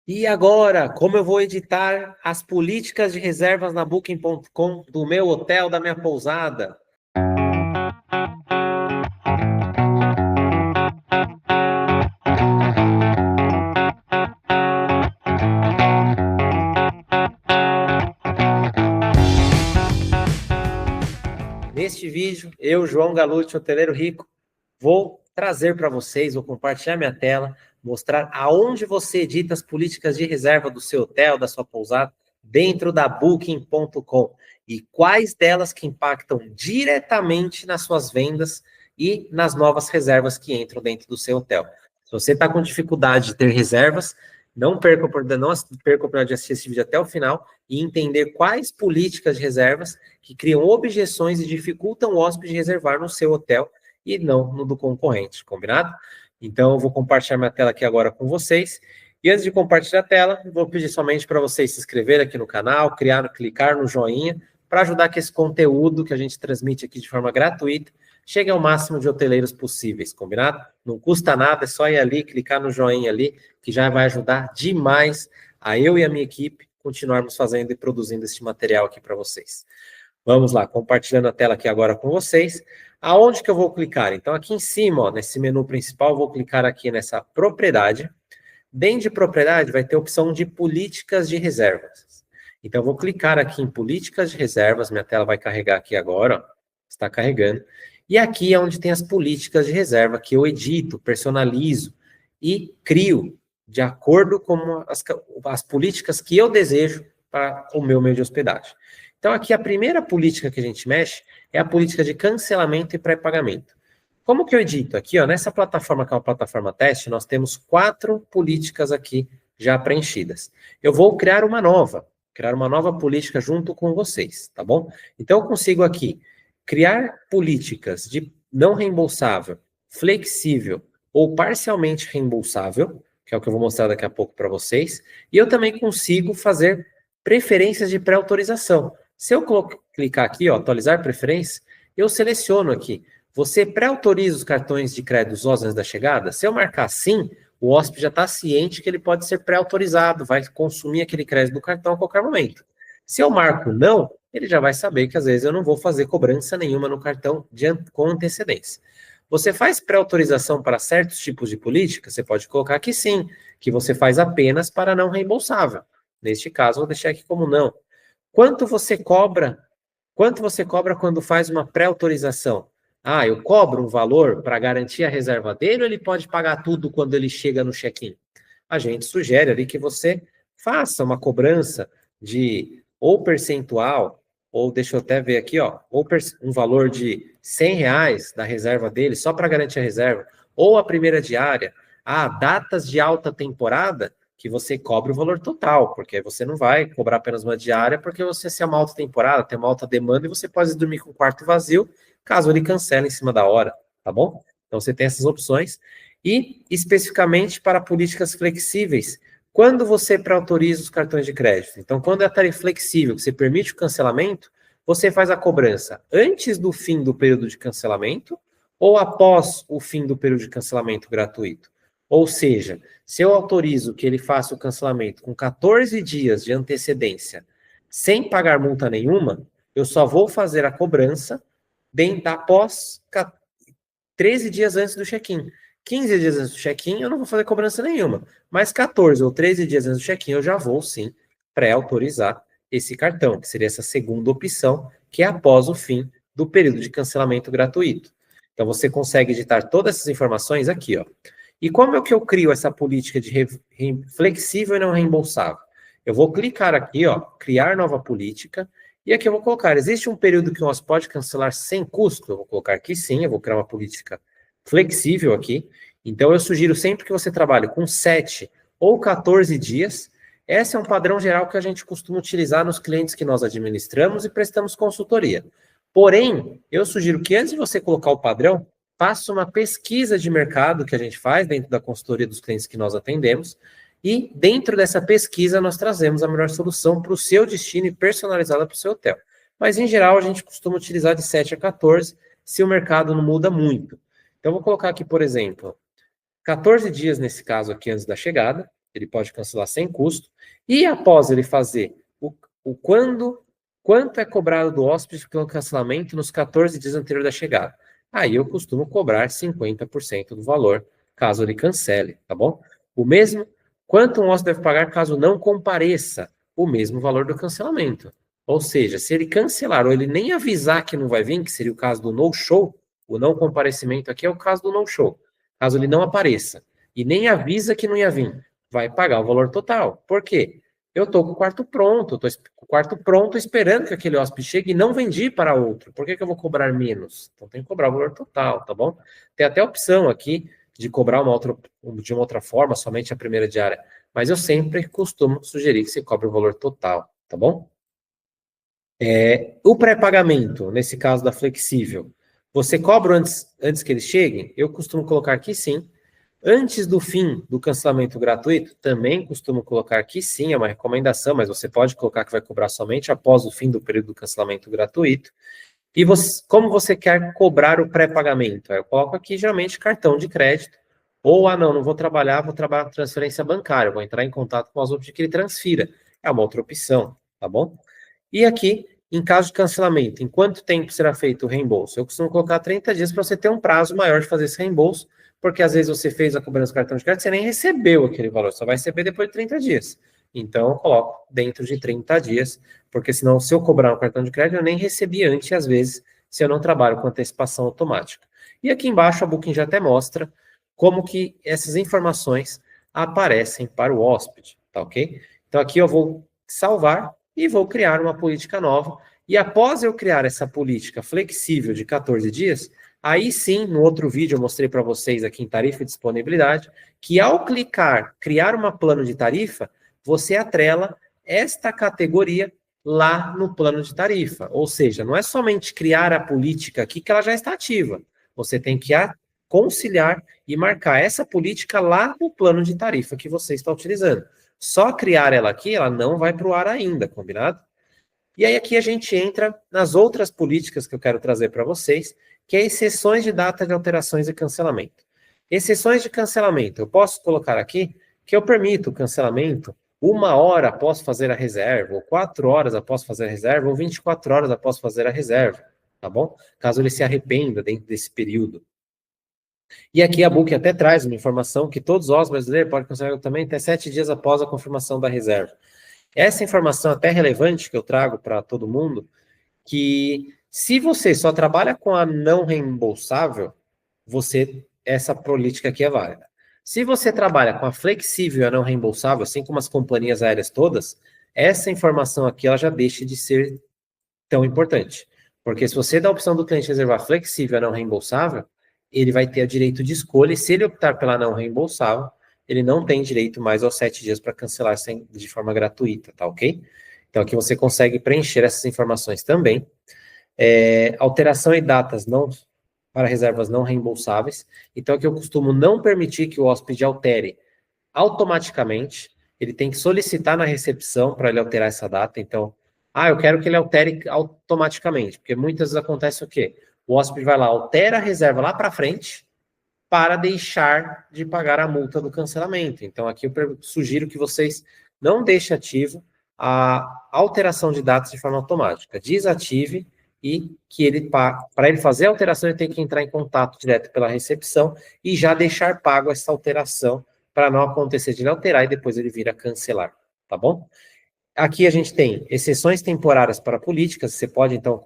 E agora, como eu vou editar as políticas de reservas na Booking.com do meu hotel, da minha pousada? Neste vídeo, eu, João Galute, hoteleiro rico, vou trazer para vocês, vou compartilhar minha tela, mostrar aonde você edita as políticas de reserva do seu hotel, da sua pousada, dentro da Booking.com e quais delas que impactam diretamente nas suas vendas e nas novas reservas que entram dentro do seu hotel. Se você está com dificuldade de ter reservas, não perca a oportunidade de assistir esse vídeo até o final e entender quais políticas de reservas que criam objeções e dificultam o hóspede reservar no seu hotel e não no do concorrente, combinado? Então, eu vou compartilhar minha tela aqui agora com vocês. E antes de compartilhar a tela, vou pedir somente para vocês se inscreverem aqui no canal, clicar no joinha, para ajudar que esse conteúdo que a gente transmite aqui de forma gratuita chegue ao máximo de hoteleiros possíveis, combinado? Não custa nada, é só ir ali, clicar no joinha ali, que já vai ajudar demais a eu e a minha equipe continuarmos fazendo e produzindo este material aqui para vocês. Vamos lá, compartilhando a tela aqui agora com vocês. Aonde que eu vou clicar? Então, aqui em cima, ó, nesse menu principal, eu vou clicar aqui nessa propriedade. Dentro de propriedade, vai ter a opção de políticas de reservas. Então, eu vou clicar aqui em políticas de reservas. Minha tela vai carregar aqui agora, ó. Está carregando. E aqui é onde tem as políticas de reserva que eu edito, personalizo e crio de acordo com as políticas que eu desejo para o meu meio de hospedagem. Então, aqui a primeira política que a gente mexe é a política de cancelamento e pré-pagamento. Como que eu edito? Aqui, ó, nessa plataforma, que é uma plataforma teste, nós temos 4 políticas aqui já preenchidas. Eu vou criar uma nova política junto com vocês, tá bom? Então, eu consigo aqui criar políticas de não reembolsável, flexível ou parcialmente reembolsável, que é o que eu vou mostrar daqui a pouco para vocês, e eu também consigo fazer preferências de pré-autorização. Se eu clicar aqui, ó, atualizar preferência, eu seleciono aqui. Você pré-autoriza os cartões de crédito antes da chegada? Se eu marcar sim, o hóspede já está ciente que ele pode ser pré-autorizado, vai consumir aquele crédito do cartão a qualquer momento. Se eu marco não, ele já vai saber que às vezes eu não vou fazer cobrança nenhuma no cartão com antecedência. Você faz pré-autorização para certos tipos de política? Você pode colocar que sim, que você faz apenas para não reembolsável. Neste caso, vou deixar aqui como não. Quanto você cobra quando faz uma pré-autorização? Ah, eu cobro um valor para garantir a reserva dele ou ele pode pagar tudo quando ele chega no check-in? A gente sugere ali que você faça uma cobrança de ou percentual, ou deixa eu até ver aqui, ó, ou um valor de R$ 100 da reserva dele, só para garantir a reserva, ou a primeira diária. Ah, datas de alta temporada, que você cobre o valor total, porque você não vai cobrar apenas uma diária, porque você, se é uma alta temporada, tem uma alta demanda, e você pode dormir com o quarto vazio, caso ele cancele em cima da hora, tá bom? Então, você tem essas opções. E, especificamente, para políticas flexíveis, quando você pré-autoriza os cartões de crédito? Então, quando é a tarifa flexível, que você permite o cancelamento, você faz a cobrança antes do fim do período de cancelamento ou após o fim do período de cancelamento gratuito? Ou seja, se eu autorizo que ele faça o cancelamento com 14 dias de antecedência, sem pagar multa nenhuma, eu só vou fazer a cobrança após 13 dias antes do check-in. 15 dias antes do check-in, eu não vou fazer cobrança nenhuma. Mas 14 ou 13 dias antes do check-in, eu já vou, sim, pré-autorizar esse cartão, que seria essa segunda opção, que é após o fim do período de cancelamento gratuito. Então, você consegue editar todas essas informações aqui, ó. E como é que eu crio essa política de flexível e não reembolsável? Eu vou clicar aqui, ó, criar nova política, e aqui eu vou colocar, existe um período que o hóspede pode cancelar sem custo? Eu vou colocar aqui sim, eu vou criar uma política flexível aqui. Então, eu sugiro sempre que você trabalhe com 7 ou 14 dias. Esse é um padrão geral que a gente costuma utilizar nos clientes que nós administramos e prestamos consultoria. Porém, eu sugiro que antes de você colocar o padrão, faça uma pesquisa de mercado que a gente faz dentro da consultoria dos clientes que nós atendemos, e dentro dessa pesquisa nós trazemos a melhor solução para o seu destino e personalizada para o seu hotel. Mas, em geral, a gente costuma utilizar de 7 a 14, se o mercado não muda muito. Então, vou colocar aqui, por exemplo, 14 dias nesse caso aqui antes da chegada, ele pode cancelar sem custo, e após ele fazer quanto é cobrado do hóspede pelo cancelamento nos 14 dias anteriores da chegada. Aí eu costumo cobrar 50% do valor, caso ele cancele, tá bom? O mesmo, quanto um hóspede deve pagar caso não compareça? O mesmo valor do cancelamento. Ou seja, se ele cancelar ou ele nem avisar que não vai vir, que seria o caso do no-show, o não comparecimento aqui é o caso do no-show. Caso ele não apareça e nem avisa que não ia vir, vai pagar o valor total. Por quê? Eu estou com o quarto pronto, estou com o quarto pronto esperando que aquele hóspede chegue e não vendi para outro. Por que eu vou cobrar menos? Então tem que cobrar o valor total, tá bom? Tem até a opção aqui de cobrar de uma outra forma, somente a primeira diária. Mas eu sempre costumo sugerir que você cobre o valor total, tá bom? O pré-pagamento, nesse caso da flexível, você cobra antes que eles cheguem? Eu costumo colocar aqui sim. Antes do fim do cancelamento gratuito, também costumo colocar aqui sim, é uma recomendação, mas você pode colocar que vai cobrar somente após o fim do período do cancelamento gratuito. E como você quer cobrar o pré-pagamento? Eu coloco aqui geralmente cartão de crédito, ou não vou trabalhar com transferência bancária, vou entrar em contato com as outras que ele transfira. É uma outra opção, tá bom? E aqui, em caso de cancelamento, em quanto tempo será feito o reembolso? Eu costumo colocar 30 dias para você ter um prazo maior de fazer esse reembolso, porque às vezes você fez a cobrança do cartão de crédito, você nem recebeu aquele valor, só vai receber depois de 30 dias. Então, eu coloco dentro de 30 dias, porque senão, se eu cobrar um cartão de crédito, eu nem recebi antes, às vezes, se eu não trabalho com antecipação automática. E aqui embaixo, a Booking já até mostra como que essas informações aparecem para o hóspede, tá ok? Então, aqui eu vou salvar e vou criar uma política nova. E após eu criar essa política flexível de 14 dias, aí sim, no outro vídeo eu mostrei para vocês aqui em tarifa e disponibilidade, que ao clicar criar uma plano de tarifa, você atrela esta categoria lá no plano de tarifa. Ou seja, não é somente criar a política aqui que ela já está ativa. Você tem que conciliar e marcar essa política lá no plano de tarifa que você está utilizando. Só criar ela aqui, ela não vai para o ar ainda, combinado? E aí aqui a gente entra nas outras políticas que eu quero trazer para vocês, que é exceções de data de alterações e cancelamento. Exceções de cancelamento. Eu posso colocar aqui que eu permito o cancelamento 1 hora após fazer a reserva, ou 4 horas após fazer a reserva, ou 24 horas após fazer a reserva, tá bom? Caso ele se arrependa dentro desse período. E aqui a Booking até traz uma informação que todos os brasileiros podem cancelar também até 7 dias após a confirmação da reserva. Essa informação até relevante que eu trago para todo mundo, que se você só trabalha com a não reembolsável, essa política aqui é válida. Se você trabalha com a flexível e a não reembolsável, assim como as companhias aéreas todas, essa informação aqui ela já deixa de ser tão importante. Porque se você dá a opção do cliente reservar flexível e não reembolsável, ele vai ter o direito de escolha, e se ele optar pela não reembolsável, ele não tem direito mais aos 7 dias para cancelar de forma gratuita, tá ok? Então aqui você consegue preencher essas informações também. Alteração em datas para reservas não reembolsáveis. Então aqui eu costumo não permitir que o hóspede altere automaticamente. Ele tem que solicitar na recepção para ele alterar essa data. Então, eu quero que ele altere automaticamente, porque muitas vezes acontece o quê? O hóspede vai lá, altera a reserva lá para frente, para deixar de pagar a multa do cancelamento. Então, aqui eu sugiro que vocês não deixem ativo a alteração de datas de forma automática. Desative e que ele, para ele fazer a alteração, ele tem que entrar em contato direto pela recepção e já deixar pago essa alteração para não acontecer de ele alterar e depois ele vir a cancelar, tá bom? Aqui a gente tem exceções temporárias para políticas, você pode então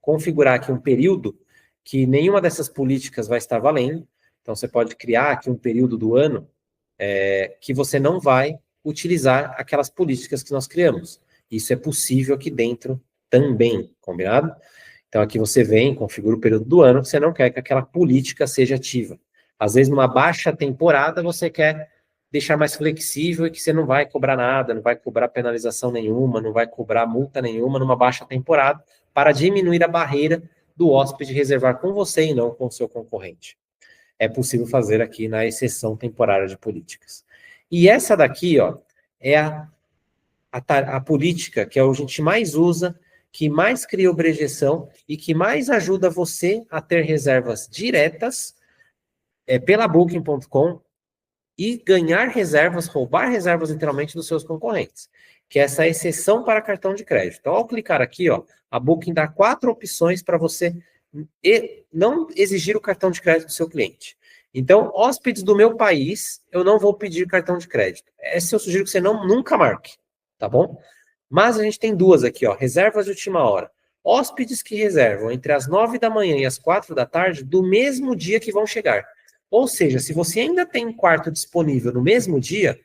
configurar aqui um período que nenhuma dessas políticas vai estar valendo, então você pode criar aqui um período do ano que você não vai utilizar aquelas políticas que nós criamos. Isso é possível aqui dentro também, combinado? Então aqui você vem, configura o período do ano, você não quer que aquela política seja ativa. Às vezes numa baixa temporada você quer deixar mais flexível e que você não vai cobrar nada, não vai cobrar penalização nenhuma, não vai cobrar multa nenhuma numa baixa temporada, para diminuir a barreira do hóspede reservar com você e não com o seu concorrente. É possível fazer aqui na exceção temporária de políticas. E essa daqui, ó, é a política que a gente mais usa, que mais cria objeção e que mais ajuda você a ter reservas diretas pela Booking.com e ganhar reservas, roubar reservas literalmente dos seus concorrentes, que é essa exceção para cartão de crédito. Então, ao clicar aqui, ó, a Booking dá 4 opções para você não exigir o cartão de crédito do seu cliente. Então, hóspedes do meu país, eu não vou pedir cartão de crédito. Essa eu sugiro que você nunca marque, tá bom? Mas a gente tem duas aqui, ó, reservas de última hora. Hóspedes que reservam entre as 9 da manhã e as 4 da tarde do mesmo dia que vão chegar. Ou seja, se você ainda tem um quarto disponível no mesmo dia,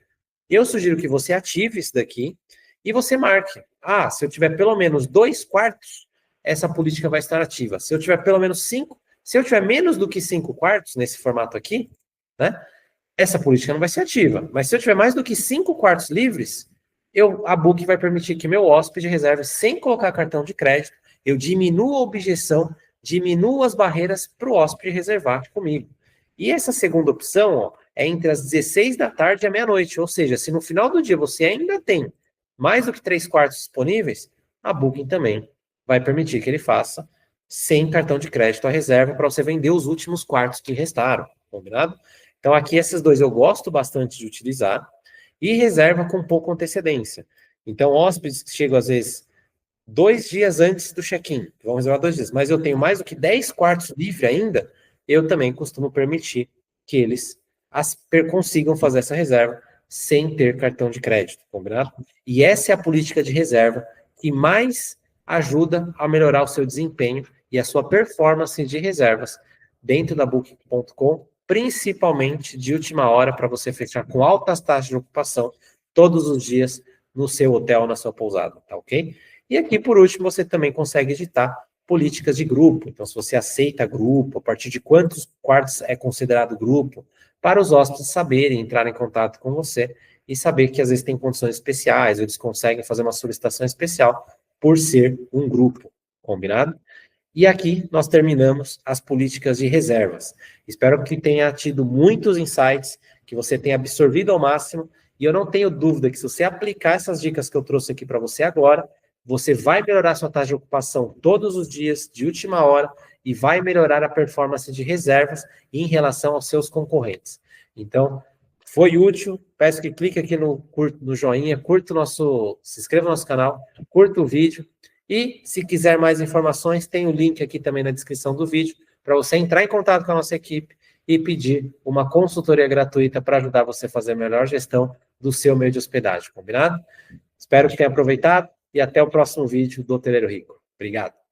eu sugiro que você ative isso daqui e você marque. Ah, se eu tiver pelo menos 2 quartos, essa política vai estar ativa. Se eu tiver pelo menos 5, se eu tiver menos do que 5 quartos nesse formato aqui, né, essa política não vai ser ativa. Mas se eu tiver mais do que 5 quartos livres, a Booking vai permitir que meu hóspede reserve sem colocar cartão de crédito. Eu diminuo a objeção, diminuo as barreiras para o hóspede reservar comigo. E essa segunda opção, ó, é entre as 16 da tarde e a meia-noite. Ou seja, se no final do dia você ainda tem mais do que 3 quartos disponíveis, a Booking também vai permitir que ele faça sem cartão de crédito a reserva para você vender os últimos quartos que restaram, combinado? Então aqui esses dois eu gosto bastante de utilizar e reserva com pouca antecedência. Então hóspedes que chegam às vezes 2 dias antes do check-in, vão reservar 2 dias, mas eu tenho mais do que 10 quartos livre ainda, eu também costumo permitir que eles consigam fazer essa reserva sem ter cartão de crédito, combinado? E essa é a política de reserva que mais ajuda a melhorar o seu desempenho e a sua performance de reservas dentro da Booking.com, principalmente de última hora, para você fechar com altas taxas de ocupação todos os dias no seu hotel, na sua pousada, tá ok? E aqui, por último, você também consegue editar políticas de grupo. Então, se você aceita grupo, a partir de quantos quartos é considerado grupo, para os hóspedes saberem, entrar em contato com você e saber que às vezes tem condições especiais, ou eles conseguem fazer uma solicitação especial por ser um grupo, combinado? E aqui nós terminamos as políticas de reservas. Espero que tenha tido muitos insights, que você tenha absorvido ao máximo, e eu não tenho dúvida que se você aplicar essas dicas que eu trouxe aqui para você agora, você vai melhorar sua taxa de ocupação todos os dias, de última hora, e vai melhorar a performance de reservas em relação aos seus concorrentes. Então, foi útil, peço que clique aqui no joinha, se inscreva no nosso canal, curta o vídeo, e se quiser mais informações, tem o link aqui também na descrição do vídeo, para você entrar em contato com a nossa equipe e pedir uma consultoria gratuita para ajudar você a fazer a melhor gestão do seu meio de hospedagem, combinado? Espero que tenha aproveitado e até o próximo vídeo do Hoteleiro Rico. Obrigado.